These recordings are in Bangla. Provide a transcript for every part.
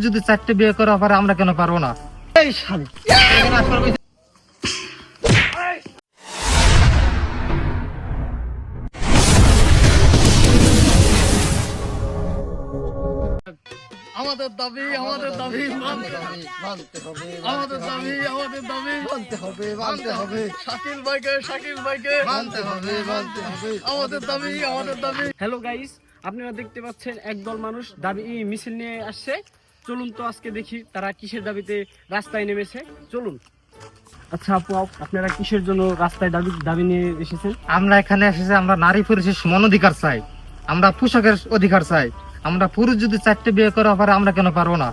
যদি 4টে বিয়ে করা পারে আমরা কেন পারবো না? এই শালি এখানে আসবার কইছে। আমাদের দাবি মানতে হবে, আমাদের দাবি মানতে হবে। শাকিল ভাইকে মানতে হবে। আমাদের দাবি। হ্যালো গাইস, আপনারা দেখতে পাচ্ছেন একদল মানুষ দাবি মিছিল নিয়ে আসছে। চলুন তো আজকে দেখি তারা কিসের দাবিতে রাস্তায় নেমেছে। চলুন। আচ্ছা আপু, আপনারা কিসের জন্য রাস্তায় দাবি নিয়ে এসেছেন? আমরা এখানে এসেছি, আমরা নারী পুরুষের সমান অধিকার চাই, আমরা পোশাকের অধিকার চাই। আমরা পুরুষ যদি 4টে বিয়ে করা পারে আমরা কেন পারবো না?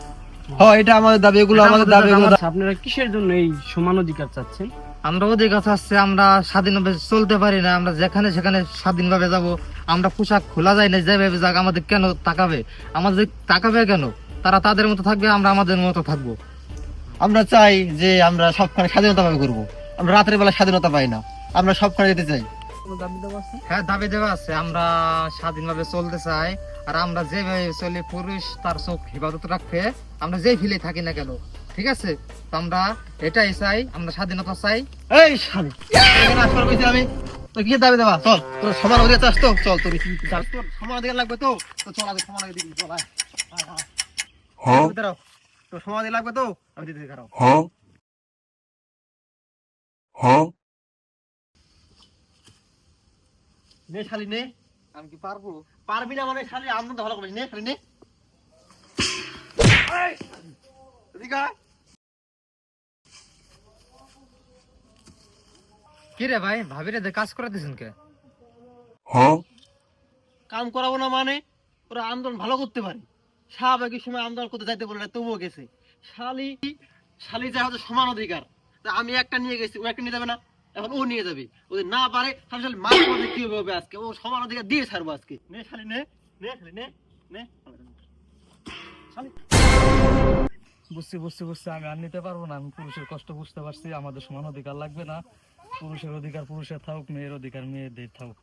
হ্যাঁ, এটা আমাদের দাবি, এগুলো আমাদের দাবি। আচ্ছা, আপনারা কিসের জন্য এই সমান অধিকার চাচ্ছেন? আমরা অধিকার চাচ্ছি, আমরা স্বাধীনভাবে চলতে পারি না, আমরা যেখানে সেখানে স্বাধীনভাবে যাব। আমরা পোশাক খোলা যায় না, যেভাবে যাক আমাদের কেন তাকাবে? আমাদের তাকাবে কেন? তারা তাদের মতো থাকবে, আমরা আমাদের মতো থাকবো। আমরা চাই যে আমরা সবখানে স্বাধীনতা ভাবে করবো। আমরা রাতের বেলা স্বাধীনতা পাই না, আমরা সবখানে যেতে চাই। হ্যাঁ, দাবি দেওয়া আছে, আমরা স্বাধীনভাবে চলতে চাই। আর আমরা যেভাবে চলি, পুরুষ তার চোখ হেফাজত রাখবে, আমরা যেই ফিলে থাকি না কেন, ঠিক আছে? তো আমরা এটাই চাই, আমরা স্বাধীনতা চাই। এই শালি এখানে আসবার কইছি আমি। তো কি দাবি দেবা? চল, তোর সমান অধিকার চাস তো চল, তোর তোর সমান অধিকার লাগবে তো চল, আগে সমান অধিকার দিবি, চল আয়। হ্যাঁ, তোর সমান অধিকার লাগবে তো আমি দিতে দাঁড়াও। নে শালি নে। আমি কি পারবো? পারবি না মানে শালি আমরা তো ভালো করিস, নে শালি নে। এই, এদিকে আয়। কি রে ভাই, ভাবিরে কাজ করে দিছেন কে? কাম করাবো না মানে ওরা আন্দোলন ভালো করতে পারে। স্বাভাবিক সময় আন্দোলন করতে যাইতে বলে না, তবুও গেছে। শালি শালি যা হচ্ছে সমান অধিকার, তা আমি একটা নিয়ে গেছি, ও একটা নিয়ে যাবে না? এখন ও নিয়ে যাবে, ও যদি না পারে তাহলে শালি মার মধ্যে কি হবে আজকে? ও সমান অধিকার দিয়ে ছাড়বো আজকে। নে শালি নে, নে শালি নে, নে শালি। বুঝছি আমি আর নিতে পারবো না। আমি পুরুষের কষ্ট বুঝতে পারছি, আমাদের সমান অধিকার লাগবে না। পুরুষের অধিকার পুরুষের থাকুক, মেয়ের অধিকার মেয়েদের থাকুক।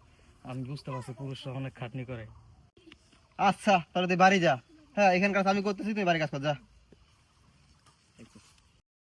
আমি বুঝতে পারছি পুরুষরা অনেক খাটনি করে। আচ্ছা তাহলে তুই বাড়ি যা। হ্যাঁ, এখানকার কাজ আমি করতেছি, তুই বাড়ি কাজ কর যা।